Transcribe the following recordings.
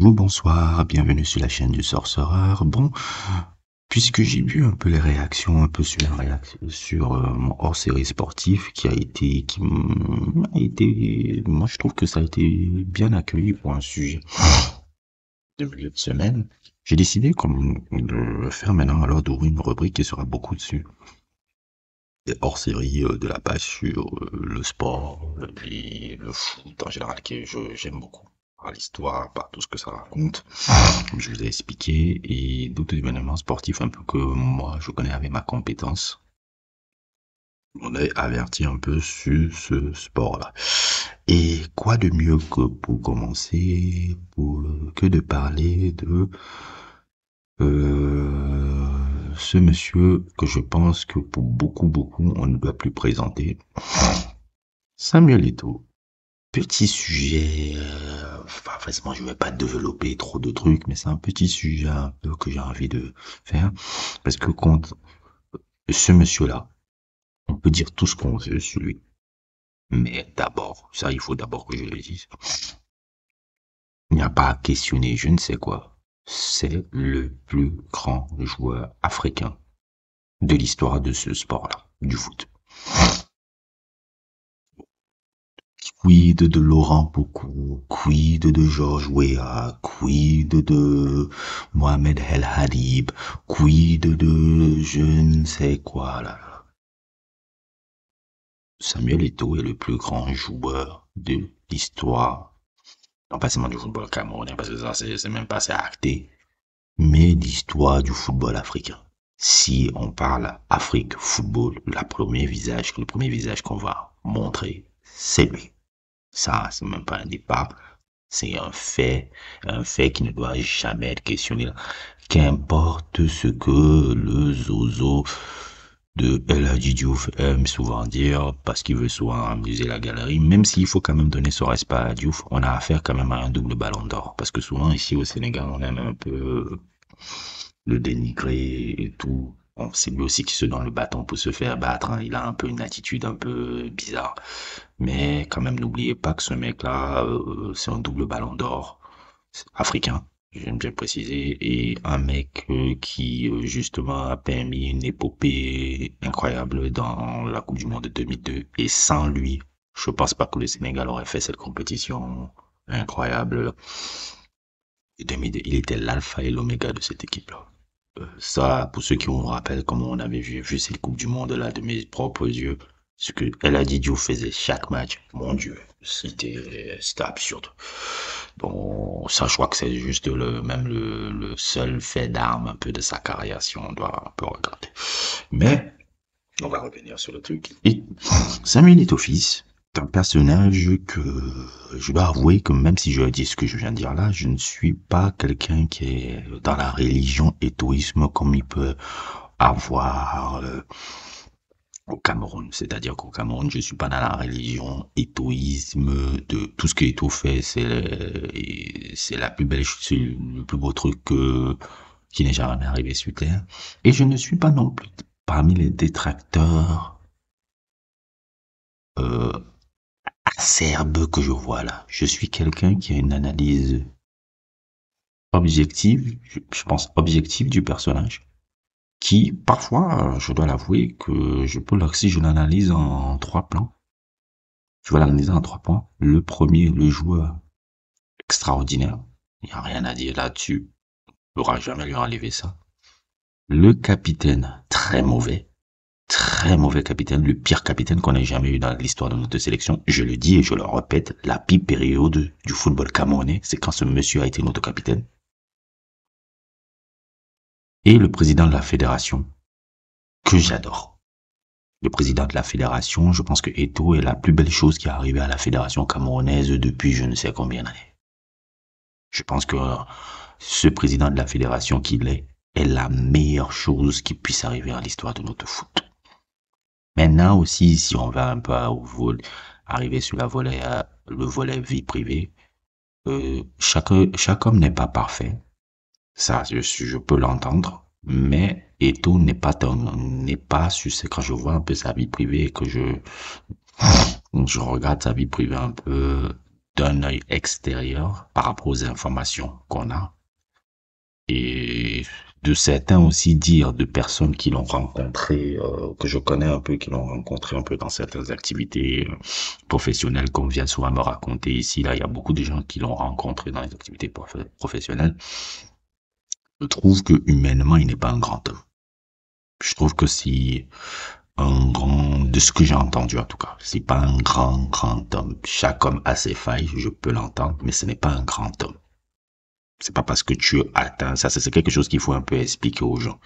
Bonsoir, bienvenue sur la chaîne du Sorcereur. Bon, puisque j'ai vu un peu les réactions, un peu sur la réaction, sur mon hors-série sportif a été, moi je trouve que ça a été bien accueilli pour un sujet de milieu de semaine. J'ai décidé comme de le faire maintenant, alors d'ouvrir une rubrique qui sera beaucoup dessus. Des hors-séries de la page sur le sport, le foot en général, j'aime beaucoup. Par l'histoire, par tout ce que ça raconte, comme je vous ai expliqué, et d'autres événements sportifs un peu que moi je connais avec ma compétence. On est averti un peu sur ce sport-là. Et quoi de mieux que pour commencer, que de parler de ce monsieur que je pense que pour beaucoup, on ne doit plus présenter. Samuel Eto'o. Petit sujet, enfin, forcément, je vais pas développer trop de trucs, mais c'est un petit sujet un peu que j'ai envie de faire. Parce que quand ce monsieur-là, on peut dire tout ce qu'on veut sur lui. Mais d'abord, ça, il faut d'abord que je le dise. Il n'y a pas à questionner, je ne sais quoi. C'est le plus grand joueur africain de l'histoire de ce sport-là, du foot. Quid de Laurent Pokou, quid de Georges Weah, quid de Mohamed El Hadib, quid de je ne sais quoi là. Samuel Eto'o est le plus grand joueur de l'histoire, non pas seulement du football camerounais, parce que ça c'est même pas assez acté, mais l'histoire du football africain. Si on parle Afrique, football, le premier visage qu'on va montrer, c'est lui. Ça, c'est même pas un débat. C'est un fait qui ne doit jamais être questionné. Qu'importe ce que le zozo de El Hadji Diouf aime souvent dire, parce qu'il veut souvent amuser la galerie, même s'il faut quand même donner son respect à Diouf, on a affaire quand même à un double ballon d'or. Parce que souvent ici au Sénégal, on aime un peu le dénigrer et tout. Bon, c'est lui aussi qui se donne le bâton pour se faire battre, hein. Il a un peu une attitude un peu bizarre. Mais quand même, n'oubliez pas que ce mec-là, c'est un double ballon d'or africain, j'aime bien préciser, et un mec qui justement a permis une épopée incroyable dans la Coupe du Monde de 2002. Et sans lui, je pense pas que le Sénégal aurait fait cette compétition incroyable. Et 2002, il était l'alpha et l'oméga de cette équipe-là. Ça, pour ceux qui me rappellent comment on avait vu cette Coupe du Monde là de mes propres yeux, ce que El Hadji Diouf faisait chaque match, mon Dieu, c'était absurde. Bon, ça, je crois que c'est juste le seul fait d'arme un peu de sa carrière, si on doit un peu regarder. Mais, on va revenir sur le truc. Et Samuel Eto'o fils, c'est un personnage que je dois avouer que même si je dis ce que je viens de dire là, je ne suis pas quelqu'un qui est dans la religion étoïsme comme il peut avoir au Cameroun. C'est-à-dire qu'au Cameroun, je suis pas dans la religion étoïsme de tout ce que Eto'o fait, c'est la plus belle, c'est le plus beau truc qui n'est jamais arrivé sur Terre. Et je ne suis pas non plus parmi les détracteurs euh, acerbe que je vois là. Je suis quelqu'un qui a une analyse objective, je pense objective du personnage, qui parfois, je dois l'avouer que si je l'analyse en trois plans, je vais l'analyser en trois points. Le premier, le joueur extraordinaire, il n'y a rien à dire là-dessus, il n'aura jamais lui enlever ça. Le capitaine, très mauvais capitaine, le pire capitaine qu'on ait jamais eu dans l'histoire de notre sélection. Je le dis et je le répète, la pire période du football camerounais, c'est quand ce monsieur a été notre capitaine. Et le président de la fédération, que j'adore. Le président de la fédération, je pense que Eto'o est la plus belle chose qui est arrivée à la fédération camerounaise depuis je ne sais combien d'années. Je pense que ce président de la fédération qu'il est la meilleure chose qui puisse arriver à l'histoire de notre foot. Maintenant aussi, si on va un peu arriver sur le volet vie privée, chaque homme n'est pas parfait. Ça, je peux l'entendre. Mais Eto'o n'est pas sur ce, quand je vois un peu sa vie privée, je regarde sa vie privée un peu, d'un œil extérieur par rapport aux informations qu'on a et de certains aussi dire de personnes qui l'ont rencontré, que je connais un peu, qui l'ont rencontré un peu dans certaines activités professionnelles, comme vient souvent me raconter ici. Là, il y a beaucoup de gens qui l'ont rencontré dans les activités professionnelles. Je trouve que humainement, il n'est pas un grand homme. Je trouve que si un grand, de ce que j'ai entendu en tout cas, c'est pas un grand homme. Chaque homme a ses failles, je peux l'entendre, mais ce n'est pas un grand homme. C'est pas parce que tu atteins, ça c'est quelque chose qu'il faut un peu expliquer aux gens.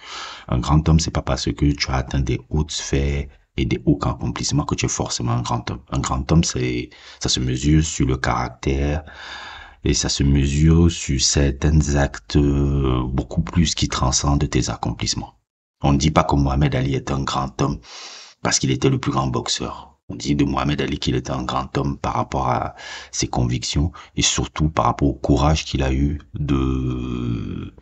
Un grand homme, c'est pas parce que tu as atteint des hautes sphères et des hauts accomplissements que tu es forcément un grand homme. Un grand homme, ça se mesure sur le caractère et ça se mesure sur certains actes beaucoup plus qui transcendent tes accomplissements. On ne dit pas que Mohamed Ali est un grand homme parce qu'il était le plus grand boxeur. On dit de Mohamed Ali qu'il était un grand homme par rapport à ses convictions et surtout par rapport au courage qu'il a eu de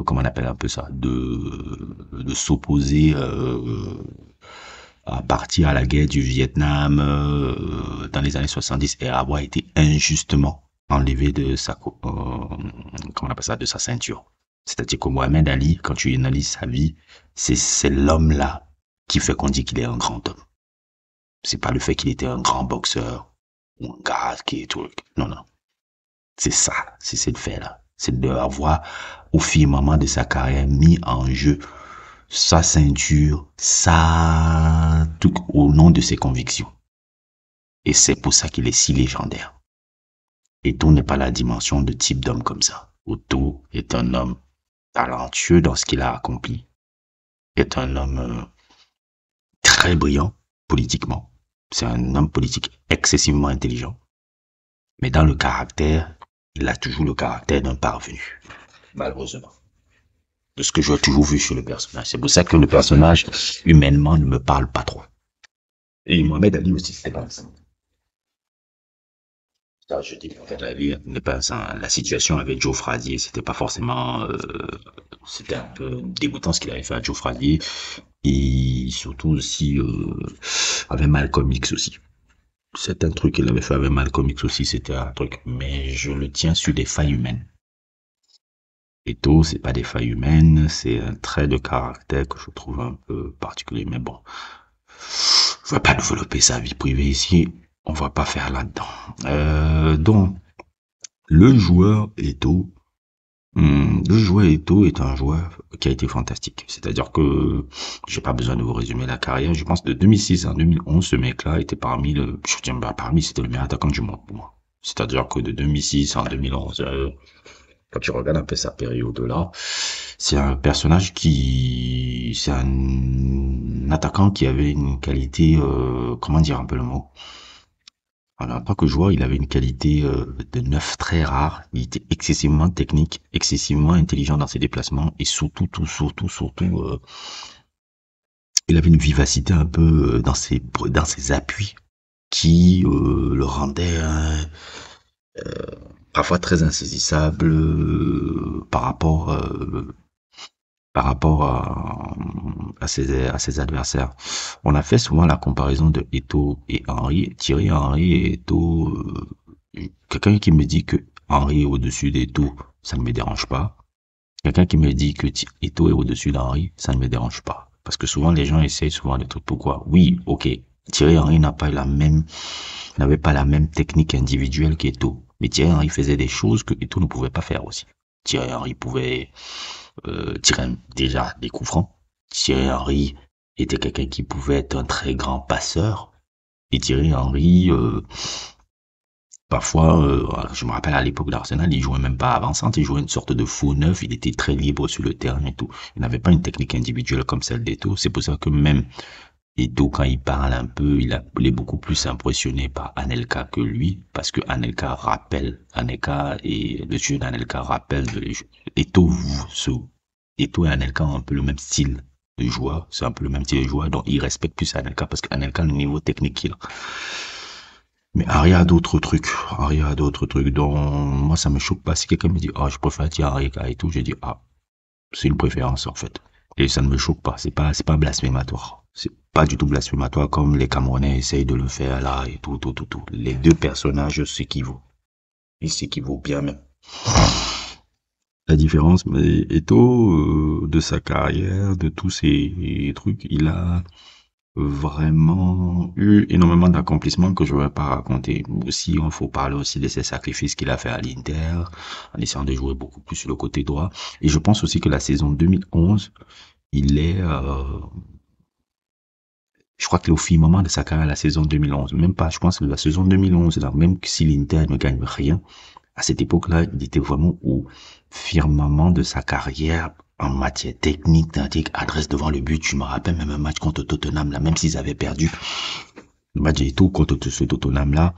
comment on appelle un peu ça, de s'opposer à partir à la guerre du Vietnam dans les années 70 et avoir été injustement enlevé de sa comment on appelle ça, de sa ceinture. C'est-à-dire que Mohamed Ali, quand tu analyses sa vie, c'est l'homme-là qui fait qu'on dit qu'il est un grand homme. C'est pas le fait qu'il était un grand boxeur ou un gars qui est tout. Non, non. C'est ça, c'est le fait-là. C'est d'avoir, au firmament de sa carrière, mis en jeu sa ceinture, tout au nom de ses convictions. Et c'est pour ça qu'il est si légendaire. Eto n'est pas la dimension de type d'homme comme ça. Eto est un homme talentueux dans ce qu'il a accompli. Est un homme très brillant politiquement. C'est un homme politique excessivement intelligent. Mais dans le caractère, il a toujours le caractère d'un parvenu. Malheureusement. De ce que j'ai toujours vu sur le personnage. C'est pour ça que le personnage, humainement, ne me parle pas trop. Et Mohamed Ali aussi, c'était pas ça. Ça, je dis, en fait, la situation avec Joe Frazier, c'était pas forcément, c'était un peu dégoûtant ce qu'il avait fait à Joe Frazier. Et surtout aussi, avec Malcolm X aussi. C'est un truc qu'il avait fait avec Malcolm X aussi, c'était un truc. Mais je le tiens sur des failles humaines. Eto, c'est pas des failles humaines, c'est un trait de caractère que je trouve un peu particulier. Mais bon, je vais pas développer sa vie privée ici. On va pas faire là-dedans. Donc, le joueur Eto, est un joueur qui a été fantastique. C'est-à-dire que j'ai pas besoin de vous résumer la carrière. Je pense de 2006 à 2011, ce mec-là était c'était le meilleur attaquant du monde pour moi. C'est-à-dire que de 2006 à 2011, quand tu regardes un peu sa période-là, c'est un personnage c'est un attaquant qui avait une qualité, comment dire un peu le mot. En tant que joueur, il avait une qualité de neuf très rare. Il était excessivement technique, excessivement intelligent dans ses déplacements et surtout, il avait une vivacité un peu dans ses appuis qui le rendait parfois très insaisissable par rapport à ses adversaires. On a fait souvent la comparaison de Eto et Henry. Thierry Henry et Eto, quelqu'un qui me dit que Henry est au-dessus d'Eto, ça ne me dérange pas. Quelqu'un qui me dit que Eto est au-dessus d'Henry, ça ne me dérange pas. Parce que souvent les gens essayent souvent de trucs. Pourquoi? Oui, ok. Thierry Henry n'avait pas la même technique individuelle qu'Eto. Mais Thierry Henry faisait des choses que Eto ne pouvait pas faire aussi. Thierry Henry pouvait tirer déjà des coups francs. Thierry Henry était quelqu'un qui pouvait être un très grand passeur. Et Thierry Henry, parfois, je me rappelle à l'époque d'Arsenal, il jouait même pas avant-centre, il jouait une sorte de faux neuf, il était très libre sur le terrain et tout. Il n'avait pas une technique individuelle comme celle d'Eto. C'est pour ça que même Eto, quand il parle un peu, il est beaucoup plus impressionné par Anelka que lui, parce que Anelka et le jeu d'Anelka rappelle Eto et Anelka ont un peu le même style de joueur, c'est un peu le même style de joueur, donc il respecte plus Anelka parce qu'Anelka a le niveau technique qu'il a. Mais Henry a d'autres trucs, donc moi ça me choque pas. Si quelqu'un me dit, oh je préfère Thierry et tout, je dis, ah, c'est une préférence en fait. Et ça ne me choque pas, c'est pas blasphématoire. C'est pas du tout blasphématoire comme les Camerounais essayent de le faire là et tout, tout, tout, tout. Les deux personnages s'équivaut. Ils s'équivaut bien même. La différence, mais Eto'o, de sa carrière, de tous ces trucs, il a vraiment eu énormément d'accomplissements que je ne vais pas raconter. Aussi, il faut parler aussi de ses sacrifices qu'il a fait à l'Inter, en essayant de jouer beaucoup plus sur le côté droit. Et je pense aussi que la saison 2011, il est, je crois qu'il est au firmament de sa carrière la saison 2011. Même pas, je pense que la saison 2011, là, même si l'Inter ne gagne rien, à cette époque-là, il était vraiment au firmament de sa carrière en matière technique, tactique, adresse devant le but. Je me rappelle même un match contre Tottenham, là, même s'ils avaient perdu. Le match et tout contre ce Tottenham-là,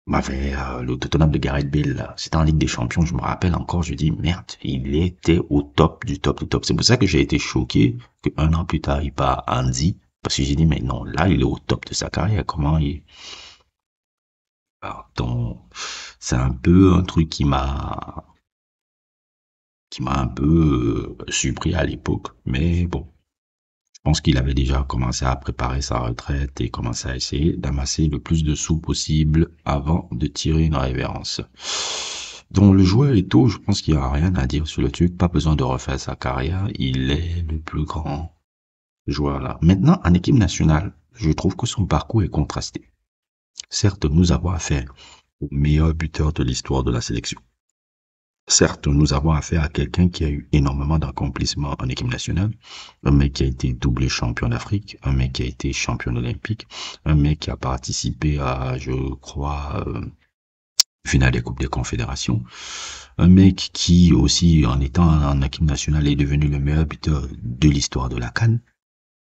m'avait, le Tottenham de Gareth Bale, là, c'était en Ligue des Champions, je me rappelle encore, je dis, merde, il était au top du top du top. C'est pour ça que j'ai été choqué qu'un an plus tard, il part à Andy, parce que j'ai dit, mais non, là, il est au top de sa carrière, comment il... Alors, donc, c'est un peu un truc qui m'a un peu surpris à l'époque, mais bon, je pense qu'il avait déjà commencé à préparer sa retraite et commencé à essayer d'amasser le plus de sous possible avant de tirer une révérence. Donc le joueur Eto'o, je pense qu'il n'y a rien à dire sur le truc, pas besoin de refaire sa carrière, il est le plus grand joueur là. Maintenant, en équipe nationale, je trouve que son parcours est contrasté. Certes, nous avons affaire au meilleur buteur de l'histoire de la sélection. Certes, nous avons affaire à quelqu'un qui a eu énormément d'accomplissements en équipe nationale, un mec qui a été doublé champion d'Afrique, un mec qui a été champion olympique, un mec qui a participé à, je crois, finale des Coupes des Confédérations, un mec qui aussi, en étant en équipe nationale, est devenu le meilleur buteur de l'histoire de la CAN.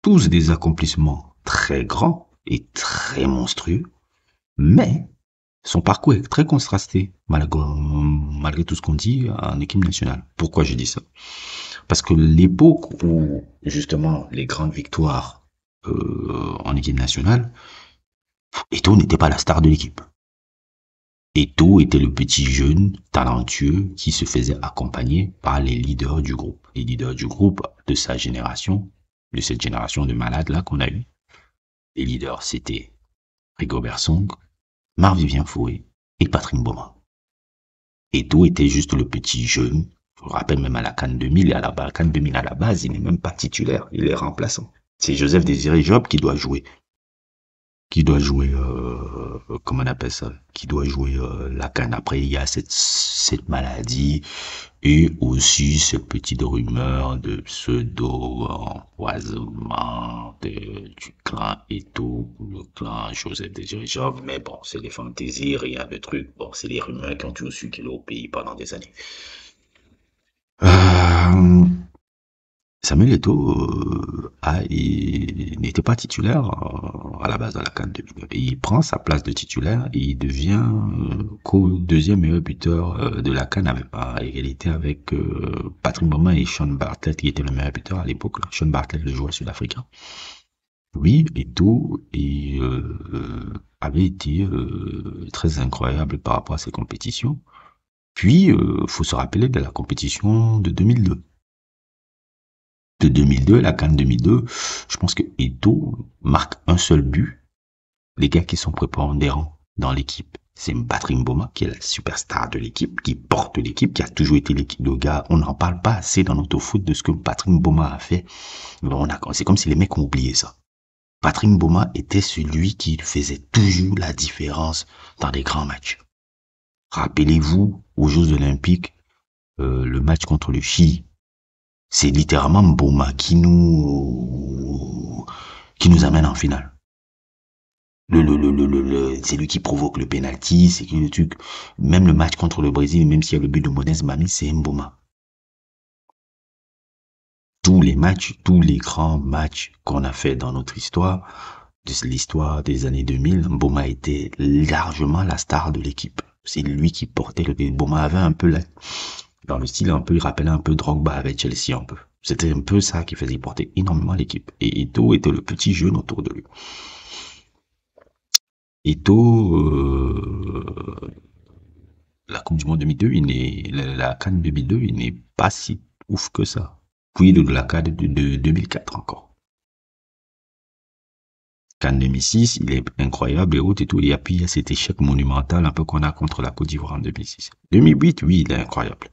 Tous des accomplissements très grands et très monstrueux, mais son parcours est très contrasté, malgré tout ce qu'on dit en équipe nationale. Pourquoi je dis ça? Parce que l'époque où, justement, les grandes victoires en équipe nationale, Eto'o n'était pas la star de l'équipe. Eto'o était le petit jeune talentueux qui se faisait accompagner par les leaders du groupe. Les leaders du groupe de sa génération, de cette génération de malades là qu'on a eu. Les leaders, c'était Rigobert Song, Marc-Vivien Foé et Patrick Mboma. Eto'o était juste le petit jeune. Je me rappelle même à la CAN 2000 et à la CAN 2000 à la base, il n'est même pas titulaire, il est remplaçant. C'est Joseph Désiré Job qui doit jouer, comment on appelle ça, qui doit jouer la CAN. Après, il y a cette maladie et aussi cette petite rumeur de pseudo-empoisonnement du clan Eto'o, le clan Joseph Désiré Job. Mais bon, c'est des fantaisies, rien de truc. Bon, c'est les rumeurs qui ont toujours circulé au pays pendant des années. Euh, Samuel Eto'o il n'était pas titulaire à la base de la CAN 2000. Et il prend sa place de titulaire et il devient deuxième meilleur buteur de la CAN à égalité avec Patrick Mboma et Sean Bartlett qui était le meilleur buteur à l'époque. Sean Bartlett, le joueur sud-africain. Oui, Eto'o avait été très incroyable par rapport à ces compétitions. Puis, faut se rappeler de la compétition de 2002. De 2002, la CAN 2002, je pense que Eto'o marque un seul but. Les gars qui sont prépondérants dans l'équipe, c'est Patrick Mboma, qui est la superstar de l'équipe, qui porte l'équipe, qui a toujours été l'équipe de gars. On n'en parle pas assez dans notre foot de ce que Patrick Mboma a fait. C'est comme si les mecs ont oublié ça. Patrick Mboma était celui qui faisait toujours la différence dans des grands matchs. Rappelez-vous, aux Jeux Olympiques, le match contre le Chili, c'est littéralement Mboma qui nous amène en finale. C'est lui qui provoque le penalty, c'est le truc. Même le match contre le Brésil, même s'il y a le but de Modeste Mami, c'est Mboma. Tous les matchs, tous les grands matchs qu'on a fait dans notre histoire, de l'histoire des années 2000, Mboma était largement la star de l'équipe. C'est lui qui portait le... Mboma avait un peu dans le style un peu, il rappelait un peu Drogba avec Chelsea un peu. C'était un peu ça qui faisait porter énormément l'équipe. Et Eto'o était le petit jeune autour de lui. Eto'o, la Coupe du Monde 2002, la CAN 2002, il n'est pas si ouf que ça. Puis de la CAN de 2004 encore. CAN 2006, il est incroyable et autres et tout. Et puis, il y a cet échec monumental un peu qu'on a contre la Côte d'Ivoire en 2006. 2008, oui, il est incroyable.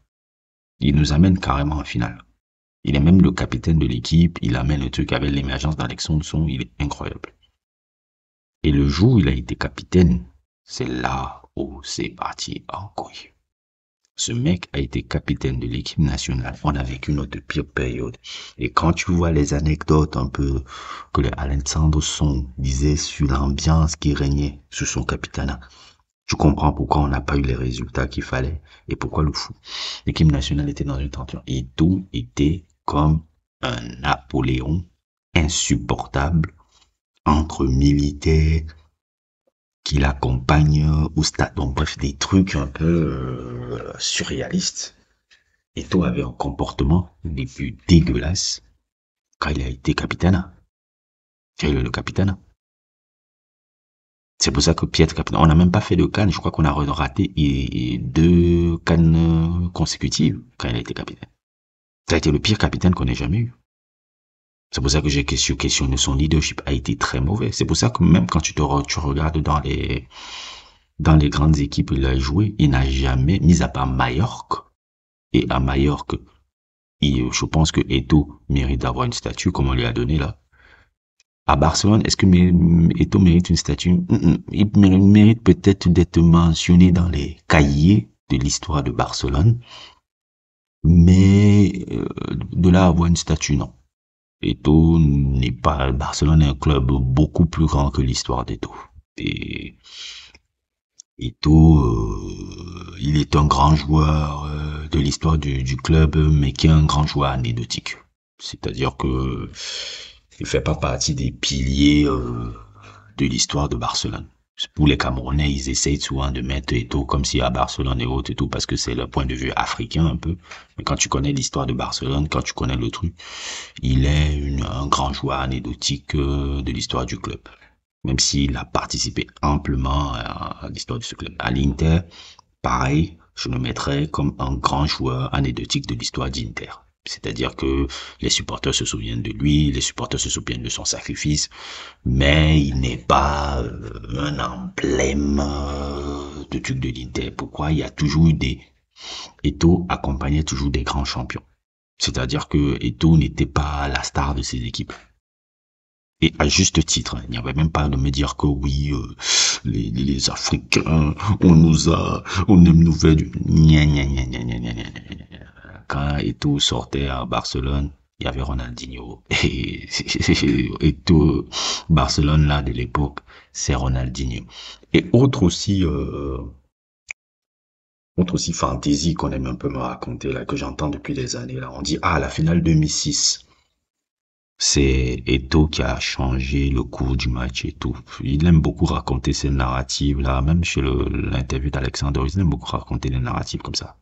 Il nous amène carrément en finale. Il est même le capitaine de l'équipe. Il amène le truc avec l'émergence d'Alexandre Son. Il est incroyable. Et le jour où il a été capitaine, c'est là où c'est parti en couille. Ce mec a été capitaine de l'équipe nationale. On a vécu notre pire période. Et quand tu vois les anecdotes un peu que le Alexandre Son disait sur l'ambiance qui régnait sous son capitanat, tu comprends pourquoi on n'a pas eu les résultats qu'il fallait et pourquoi le fou. L'équipe nationale était dans une tension et tout était comme un Napoléon insupportable entre militaires qui l'accompagnent au stade. Donc bref, des trucs un peu surréalistes. Eto'o avait un comportement des plus dégueulasses quand il a été capitaine. Quand il est le capitaine. C'est pour ça que Piet capitaine, on n'a même pas fait de CAN. Je crois qu'on a raté 2 CAN consécutives quand il a été capitaine. Ça a été le pire capitaine qu'on ait jamais eu. C'est pour ça que j'ai questionné son leadership a été très mauvais. C'est pour ça que même quand tu regardes dans les grandes équipes où il a joué, il n'a jamais, mis à part Majorque, et à Majorque, je pense que Eto'o mérite d'avoir une statue comme on lui a donné là. À Barcelone, est-ce que Eto'o mérite une statue? Il mérite peut-être d'être mentionné dans les cahiers de l'histoire de Barcelone, mais de là à avoir une statue, non. Eto'o n'est pas... Barcelone est un club beaucoup plus grand que l'histoire d'Eto'o. Et Eto'o, il est un grand joueur de l'histoire du club, mais qui est un grand joueur anecdotique. C'est-à-dire que il fait pas partie des piliers de l'histoire de Barcelone. Pour les Camerounais, ils essayent souvent de mettre Eto'o comme si à Barcelone et autres et tout, parce que c'est le point de vue africain un peu. Mais quand tu connais l'histoire de Barcelone, quand tu connais le truc, il est un grand joueur anecdotique de l'histoire du club. Même s'il a participé amplement à l'histoire de ce club. À l'Inter, pareil, je le mettrais comme un grand joueur anecdotique de l'histoire d'Inter. C'est-à-dire que les supporters se souviennent de lui, les supporters se souviennent de son sacrifice, mais il n'est pas un emblème de truc de l'Inter. Pourquoi? Il y a toujours eu Eto'o accompagnait toujours des grands champions. C'est-à-dire que Eto'o n'était pas la star de ses équipes. Et à juste titre, il n'y avait même pas de me dire que oui, les Africains, on aime nous faire du... Quand Eto'o sortait à Barcelone, il y avait Ronaldinho. Et tout Barcelone là de l'époque, c'est Ronaldinho. Et autre aussi fantaisie qu'on aime un peu me raconter là, que j'entends depuis des années là. On dit, la finale 2006. C'est Eto'o qui a changé le cours du match et tout. Il aime beaucoup raconter ces narratives là, même chez l'interview d'Alexandre, il aime beaucoup raconter des narratives comme ça.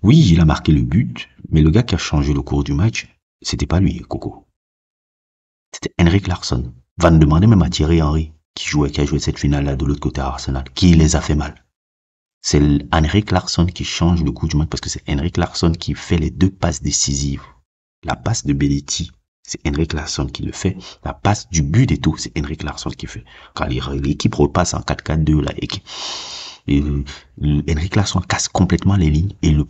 Oui, il a marqué le but, mais le gars qui a changé le cours du match, c'était pas lui, Coco. C'était Henrik Larsson. Va nous demander même à Thierry Henry, qui a joué cette finale-là de l'autre côté à Arsenal, qui les a fait mal. C'est Henrik Larsson qui change le cours du match parce que c'est Henrik Larsson qui fait les 2 passes décisives. La passe de Belletti, c'est Henrik Larsson qui le fait. La passe du but d'Eto'o, c'est Henrik Larsson qui fait. Quand l'équipe repasse en 4-4-2, là, et Henrik Larsson casse complètement les lignes. Et le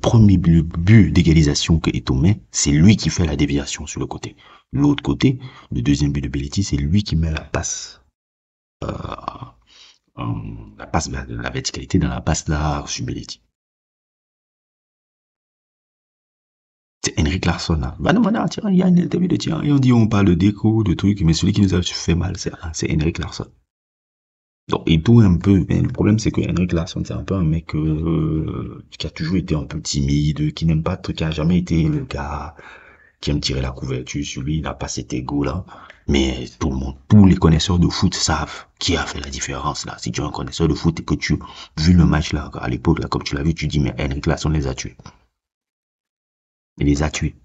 but d'égalisation que Eto'o met, c'est lui qui fait la déviation sur le côté. L'autre côté, le deuxième but de Belletti, c'est lui qui met la passe. La verticalité dans la passe là sur Belletti. C'est Henrik Larsson là. Va demander à Thierry, il y a une interview de Thierry. Et on dit on parle de déco, de trucs, mais celui qui nous a fait mal, c'est Henrik Larsson. Donc, Eto'o un peu, mais le problème c'est que Henrik Larsson c'est un peu un mec qui a toujours été un peu timide, qui n'aime pas, qui a jamais été le gars qui aime tirer la couverture sur lui, il n'a pas cet égo là. Mais tout le monde, tous les connaisseurs de foot savent qui a fait la différence là. Si tu es un connaisseur de foot et que tu vu le match là, à l'époque là, comme tu l'as vu, tu dis mais Henrik Larsson les a tués. Il les a tués.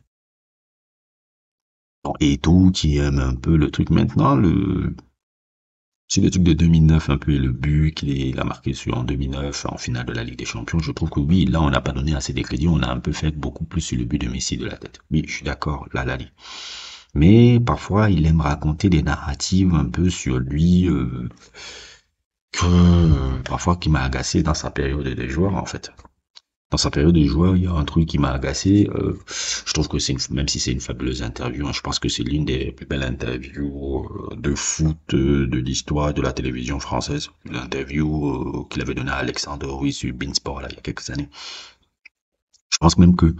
Bon, Eto'o qui aime un peu le truc maintenant, c'est le truc de 2009 un peu et le but qu'il a marqué en 2009 en finale de la Ligue des Champions. Je trouve que oui, là on n'a pas donné assez de crédit, on a un peu fait beaucoup plus sur le but de Messi de la tête. Oui, je suis d'accord, là. Mais parfois, il aime raconter des narratives un peu sur lui, parfois qui m'a agacé dans sa période de joueur, en fait. Dans sa période de joueur, il y a un truc qui m'a agacé. Je trouve que même si c'est une fabuleuse interview, hein, je pense que c'est l'une des plus belles interviews de foot de l'histoire de la télévision française. L'interview qu'il avait donnée à Alexandre Ruiz sur Beansport, là, il y a quelques années. Je pense même que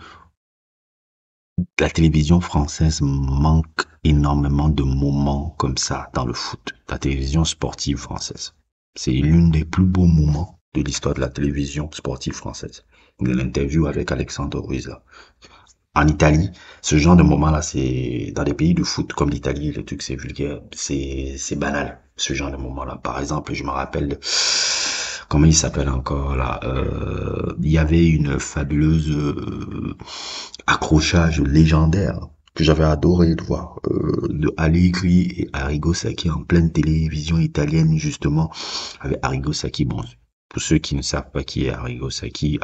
la télévision française manque énormément de moments comme ça dans le foot. La télévision sportive française. C'est l'une des plus beaux moments de l'histoire de la télévision sportive française. L'interview avec Alexandre Ruiz, là. En Italie, ce genre de moment-là, c'est dans des pays de foot comme l'Italie, le truc c'est vulgaire, c'est banal. Ce genre de moment-là. Par exemple, je me rappelle de, comment il s'appelle encore là, il y avait une fabuleuse accrochage légendaire que j'avais adoré de voir, de Allegri et Arrigo Sacchi en pleine télévision italienne justement, avec Arrigo Sacchi. Bon, pour ceux qui ne savent pas qui est Arrigo Sacchi,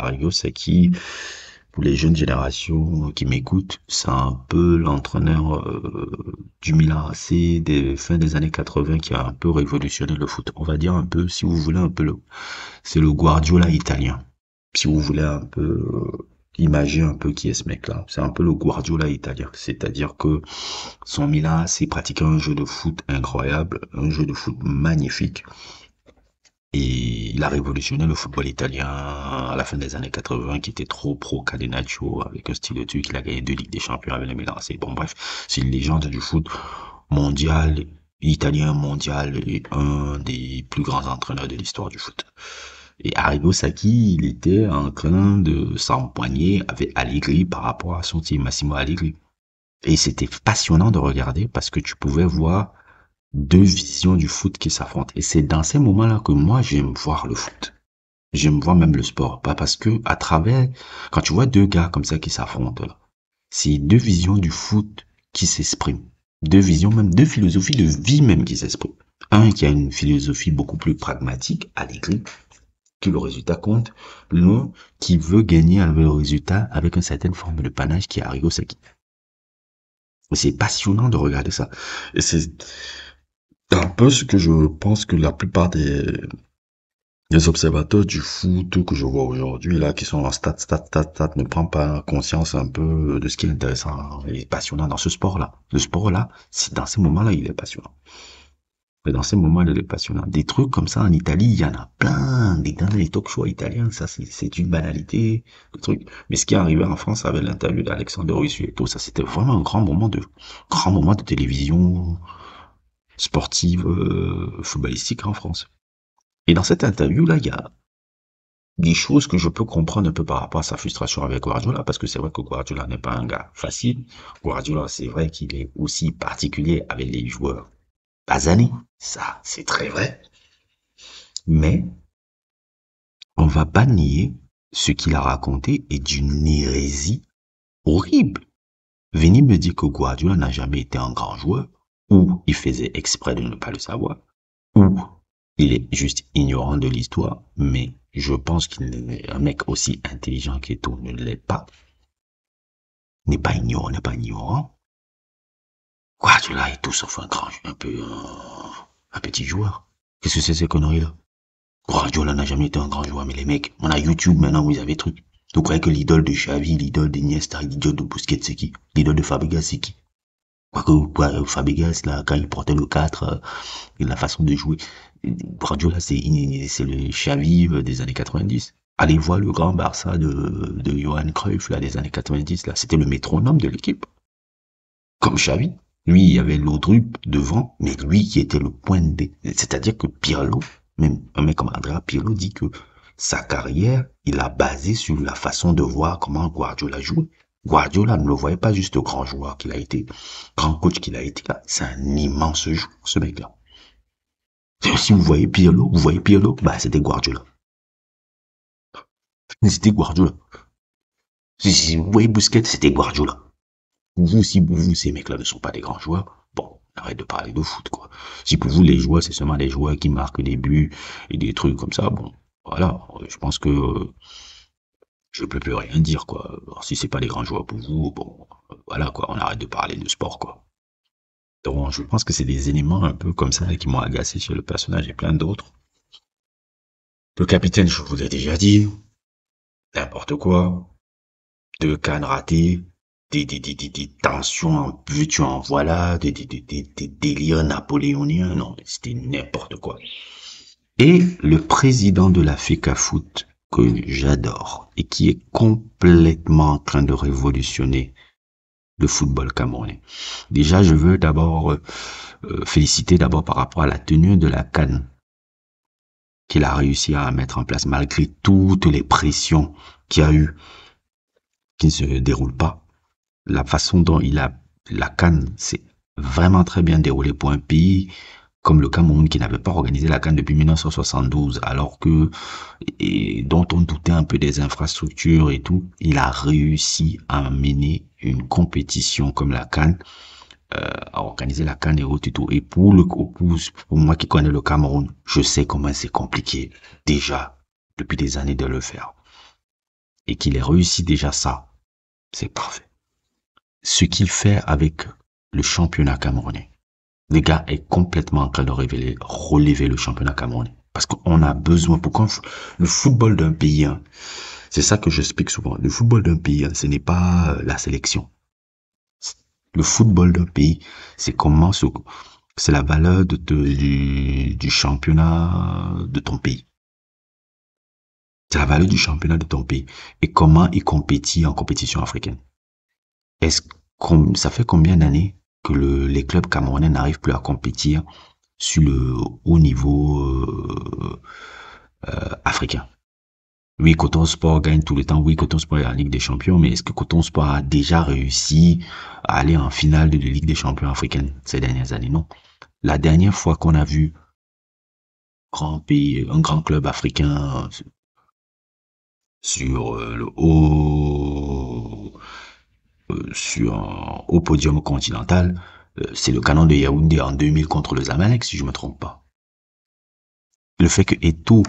pour les jeunes générations qui m'écoutent, c'est un peu l'entraîneur du Milan AC des fins des années 80 qui a un peu révolutionné le foot. On va dire un peu, si vous voulez, un peu c'est le Guardiola italien. Si vous voulez un peu imaginer un peu qui est ce mec-là, c'est un peu le Guardiola italien. C'est-à-dire que son Milan AC pratiquait un jeu de foot incroyable, un jeu de foot magnifique. Et il a révolutionné le football italien à la fin des années 80, qui était trop pro Catenaccio, avec un style de truc. Il a gagné 2 Ligues des Champions avec le Milan AC. Bon, bref, c'est une légende du foot mondial, italien mondial, et un des plus grands entraîneurs de l'histoire du foot. Et Arrigo Sacchi, il était en train de s'empoigner avec Allegri par rapport à son team, Massimo Allegri. Et c'était passionnant de regarder parce que tu pouvais voir deux visions du foot qui s'affrontent. Et c'est dans ces moments-là que moi, j'aime voir le foot. J'aime voir même le sport. Pas parce que, à travers, quand tu vois deux gars comme ça qui s'affrontent, là, c'est deux visions du foot qui s'expriment. Deux visions, même deux philosophies de vie même qui s'expriment. Un qui a une philosophie beaucoup plus pragmatique, Allegri, que le résultat compte. L'un qui veut gagner avec le résultat avec une certaine forme de panache qui est Arrigo Sacchi. C'est passionnant de regarder ça. Et c'est un peu ce que je pense que la plupart des observateurs du foot que je vois aujourd'hui, là, qui sont en stat, ne prennent pas conscience un peu de ce qui est intéressant et passionnant dans ce sport-là. Le sport-là, c'est dans ces moments-là, il est passionnant. Mais dans ces moments, il est passionnant. Des trucs comme ça en Italie, il y en a plein. Dans les talk shows italiens, ça, c'est une banalité, le truc. Mais ce qui est arrivé en France avec l'interview d'Alexandre Ruiz et tout, ça, c'était vraiment un grand moment de télévision sportive, footballistique en France. Et dans cette interview-là, il y a des choses que je peux comprendre un peu par rapport à sa frustration avec Guardiola, parce que c'est vrai que Guardiola n'est pas un gars facile. Guardiola, c'est vrai qu'il est aussi particulier avec les joueurs basanés. Ça, c'est très vrai. Mais on va pas nier ce qu'il a raconté est d'une hérésie horrible. Venez me dire que Guardiola n'a jamais été un grand joueur, ou il faisait exprès de ne pas le savoir, ou il est juste ignorant de l'histoire, mais je pense qu'il est un mec aussi intelligent qu'Eto ne l'est pas, n'est pas ignorant. Guardiola est tout sauf un grand, un peu, un petit joueur. Qu'est-ce que c'est ces conneries-là? Guardiola n'a jamais été un grand joueur, mais les mecs, on a YouTube maintenant, vous avez truc. Vous croyez que l'idole de Xavi, l'idole d'Iniesta, l'idole de Busquets, c'est qui? L'idole de Fabregas, c'est qui? Fabregas, là, quand il portait le 4, et la façon de jouer. Guardiola, c'est le Xavi des années 90. Allez voir le grand Barça de Johan Cruyff, là, des années 90, là. C'était le métronome de l'équipe. Comme Xavi. Lui, il y avait Laudrup devant, mais lui qui était le point de... C'est-à-dire que Pirlo, même un mec comme Andrea Pirlo dit que sa carrière, il a basé sur la façon de voir comment Guardiola joue. Guardiola ne le voyait pas juste grand joueur qu'il a été, grand coach qu'il a été là. C'est un immense joueur, ce mec-là. Si vous voyez Pirlo, bah, c'était Guardiola. C'était Guardiola. Si vous voyez Busquets, c'était Guardiola. Si pour vous, ces mecs-là ne sont pas des grands joueurs, bon, arrête de parler de foot, quoi. Si pour vous, les joueurs, c'est seulement des joueurs qui marquent des buts et des trucs comme ça, bon, voilà, je pense que je peux plus rien dire, quoi. Alors, si c'est pas des grands joueurs pour vous, bon, voilà, quoi, on arrête de parler de sport, quoi. Donc, je pense que c'est des éléments un peu comme ça qui m'ont agacé sur le personnage et plein d'autres. Le capitaine, je vous l'ai déjà dit, n'importe quoi, deux cannes ratées, des tensions en vue, tu en voilà, des délires napoléoniens, non, c'était n'importe quoi. Et le président de la FECAFOOT, que j'adore, et qui est complètement en train de révolutionner le football camerounais. Déjà, je veux d'abord féliciter d'abord par rapport à la tenue de la CAN qu'il a réussi à mettre en place malgré toutes les pressions qu'il y a eu, qui ne se déroulent pas. La façon dont la CAN s'est vraiment très bien déroulée pour un pays comme le Cameroun qui n'avait pas organisé la CAN depuis 1972, alors que, et dont on doutait un peu des infrastructures et tout, il a réussi à mener une compétition comme la CAN, à organiser la CAN et tout. Et pour moi qui connais le Cameroun, je sais comment c'est compliqué déjà depuis des années de le faire. Et qu'il ait réussi déjà ça, c'est parfait. Ce qu'il fait avec le championnat camerounais, le gars est complètement en train de relever le championnat camerounais. Parce qu'on a besoin, pourquoi le football d'un pays, hein, c'est ça que j'explique souvent, le football d'un pays, hein, ce n'est pas la sélection. Le football d'un pays, c'est comment c'est la valeur du championnat de ton pays. C'est la valeur du championnat de ton pays. Et comment il compétit en compétition africaine. Ça fait combien d'années que les clubs camerounais n'arrivent plus à compétir sur le haut niveau africain? Oui, Coton Sport gagne tout le temps. Oui, Coton Sport est en Ligue des Champions, mais est-ce que Coton Sport a déjà réussi à aller en finale de la Ligue des Champions africaine ces dernières années? Non. La dernière fois qu'on a vu un grand club africain sur le haut, sur un haut podium continental, c'est le Canon de Yaoundé en 2000 contre le Zamalek, si je me trompe pas. Le fait que Eto'o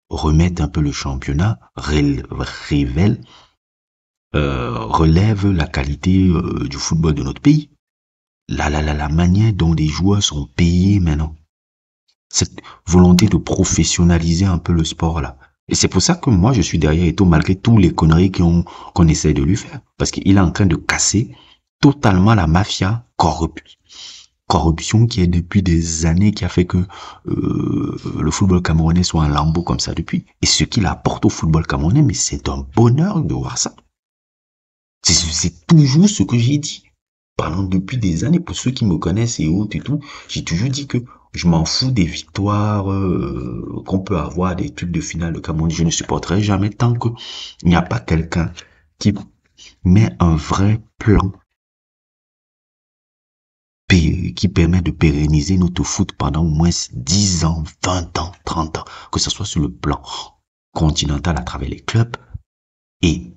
remette un peu le championnat relève la qualité du football de notre pays. La manière dont les joueurs sont payés maintenant. Cette volonté de professionnaliser un peu le sport là. Et c'est pour ça que moi je suis derrière Eto'o malgré tous les conneries qu'on essaie de lui faire. Parce qu'il est en train de casser totalement la mafia corruption qui est depuis des années qui a fait que le football camerounais soit un lambeau comme ça depuis. Et ce qu'il apporte au football camerounais, mais c'est un bonheur de voir ça. C'est toujours ce que j'ai dit. Pendant depuis des années, pour ceux qui me connaissent et autres et tout, j'ai toujours dit que je m'en fous des victoires qu'on peut avoir, des trucs de finale de Cameroun. Je ne supporterai jamais tant que il n'y a pas quelqu'un qui met un vrai plan qui permet de pérenniser notre foot pendant au moins 10 ans, 20 ans, 30 ans, que ce soit sur le plan continental à travers les clubs et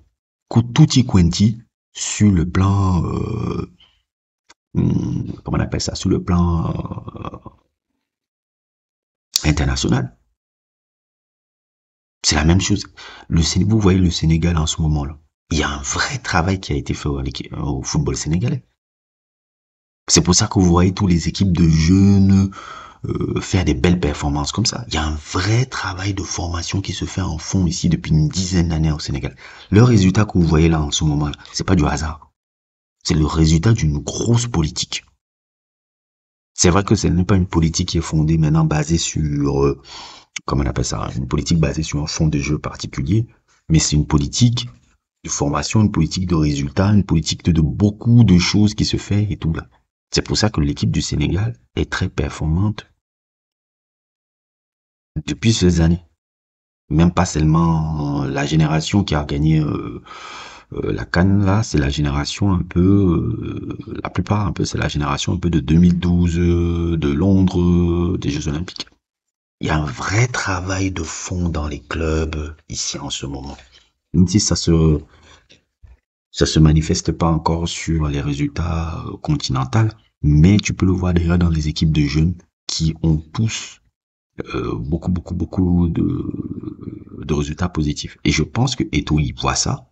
tutti quanti sur le plan, comment on appelle ça, sur le plan international. C'est la même chose. Vous voyez le Sénégal en ce moment-là. Il y a un vrai travail qui a été fait au football sénégalais. C'est pour ça que vous voyez tous les équipes de jeunes faire des belles performances comme ça. Il y a un vrai travail de formation qui se fait en fond ici depuis une dizaine d'années au Sénégal. Le résultat que vous voyez là en ce moment-là, c'est pas du hasard. C'est le résultat d'une grosse politique. C'est vrai que ce n'est pas une politique qui est fondée maintenant basée sur, comment on appelle ça, une politique basée sur un fond de jeu particulier, mais c'est une politique de formation, une politique de résultat, une politique de beaucoup de choses qui se fait et tout là. C'est pour ça que l'équipe du Sénégal est très performante depuis ces années. Même pas seulement la génération qui a gagné la CAN là, c'est la génération un peu, la plupart un peu, c'est la génération un peu de 2012, de Londres, des Jeux Olympiques. Il y a un vrai travail de fond dans les clubs ici en ce moment. Même si ça se manifeste pas encore sur les résultats continentaux, mais tu peux le voir déjà dans les équipes de jeunes qui ont tous beaucoup de résultats positifs. Et je pense que Eto'o, il voit ça.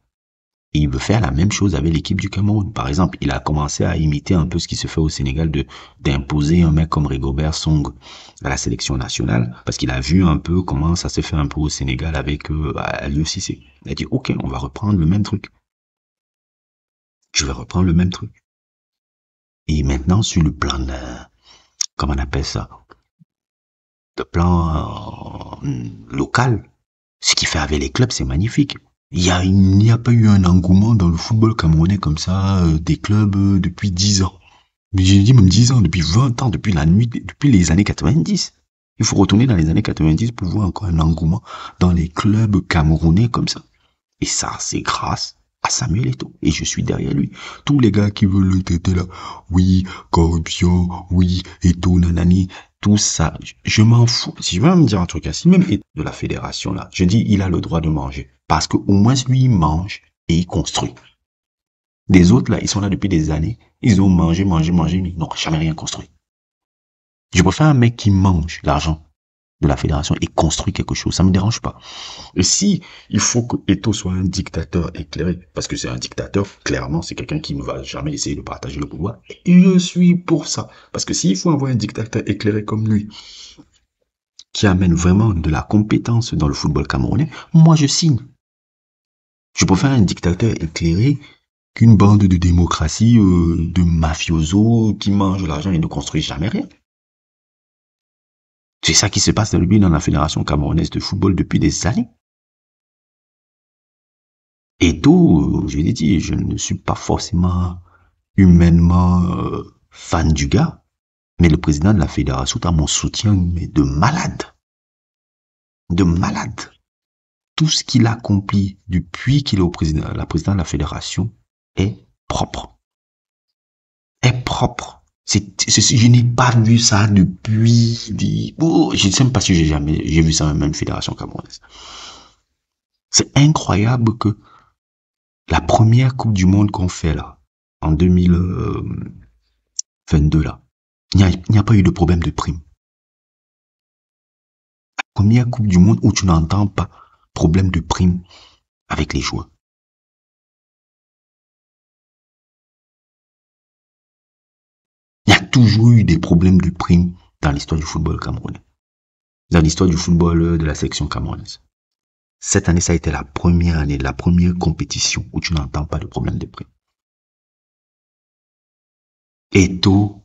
Et il veut faire la même chose avec l'équipe du Cameroun. Par exemple, il a commencé à imiter un peu ce qui se fait au Sénégal d'imposer un mec comme Rigobert Song à la sélection nationale, parce qu'il a vu un peu comment ça s'est fait un peu au Sénégal avec Aliou Cissé. Il a dit, OK, on va reprendre le même truc. Je vais reprendre le même truc. Et maintenant, sur le plan, comment on appelle ça, le plan local, ce qu'il fait avec les clubs, c'est magnifique. Il n'y a pas eu un engouement dans le football camerounais comme ça, des clubs depuis 10 ans. Mais j'ai dit même 10 ans, depuis 20 ans, depuis les années 90. Il faut retourner dans les années 90 pour voir encore un engouement dans les clubs camerounais comme ça. Et ça, c'est grâce à Samuel Eto'o. Et je suis derrière lui. Tous les gars qui veulent le traiter là, oui, corruption, oui, Eto'o, nanani, tout ça, je m'en fous. Si je veux me dire un truc ainsi, même de la fédération là, je dis, il a le droit de manger. Parce qu'au moins, lui, il mange et il construit. Les autres là, ils sont là depuis des années, ils ont mangé, mais ils n'ont jamais rien construit. Je préfère un mec qui mange l'argent de la fédération et construit quelque chose. Ça me dérange pas. Et si il faut que Eto'o soit un dictateur éclairé, parce que c'est un dictateur, clairement, c'est quelqu'un qui ne va jamais essayer de partager le pouvoir, et je suis pour ça. Parce que s'il faut avoir un dictateur éclairé comme lui, qui amène vraiment de la compétence dans le football camerounais, moi je signe. Je préfère un dictateur éclairé qu'une bande de démocratie, de mafiosos qui mangent l'argent et ne construisent jamais rien. C'est ça qui se passe dans la Fédération camerounaise de football depuis des années. Eto'o, je l'ai dit, je ne suis pas forcément humainement fan du gars, mais le président de la fédération a mon soutien mais de malade. De malade. Tout ce qu'il accomplit depuis qu'il est la président de la fédération est propre. Est propre. Je n'ai pas vu ça depuis... Oh, je ne sais même pas si j'ai vu ça dans la même fédération camerounaise. C'est incroyable que la première Coupe du Monde qu'on fait là, en 2022 là, il n'y a pas eu de problème de prime. La première Coupe du Monde où tu n'entends pas problème de prime avec les joueurs. Il y a toujours eu des problèmes de prime dans l'histoire du football camerounais. Dans l'histoire du football de la sélection camerounaise. Cette année, ça a été la première année, la première compétition où tu n'entends pas de problème de prime. Eto'o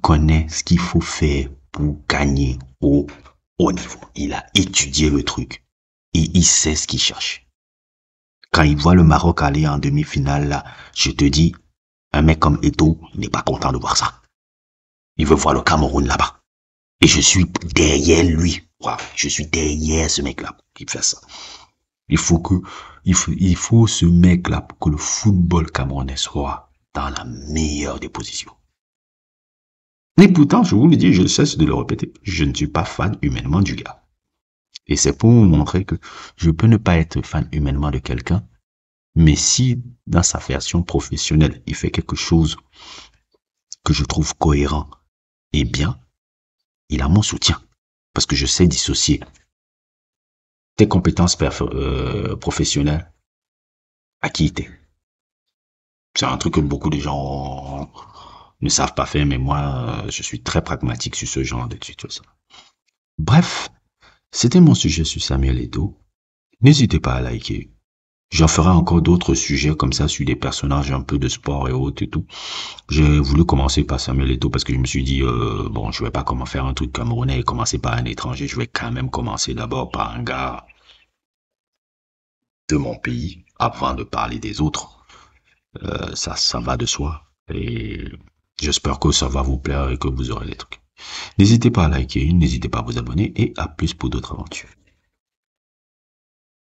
connaît ce qu'il faut faire pour gagner au haut niveau. Il a étudié le truc et il sait ce qu'il cherche. Quand il voit le Maroc aller en demi-finale, là, je te dis, un mec comme Eto'o n'est pas content de voir ça. Il veut voir le Cameroun là-bas. Et je suis derrière lui. Wow, je suis derrière ce mec-là qui fait ça. Il faut ce mec-là pour que le football camerounais soit dans la meilleure des positions. Et pourtant, je vous le dis, je cesse de le répéter, je ne suis pas fan humainement du gars. Et c'est pour vous montrer que je peux ne pas être fan humainement de quelqu'un, mais si dans sa version professionnelle, il fait quelque chose que je trouve cohérent et bien, il a mon soutien. Parce que je sais dissocier tes compétences professionnelles à qui t'es. C'est un truc que beaucoup de gens ne savent pas faire, mais moi, je suis très pragmatique sur ce genre de situation. Bref, c'était mon sujet sur Samuel Eto'o. N'hésitez pas à liker. J'en ferai encore d'autres sujets comme ça sur des personnages un peu de sport et autres et tout. J'ai voulu commencer par Samuel Eto'o parce que je me suis dit, bon, je vais pas comment faire un truc camerounais et commencer par un étranger. Je vais quand même commencer d'abord par un gars de mon pays avant de parler des autres. Ça va de soi. Et j'espère que ça va vous plaire et que vous aurez des trucs. N'hésitez pas à liker, n'hésitez pas à vous abonner et à plus pour d'autres aventures.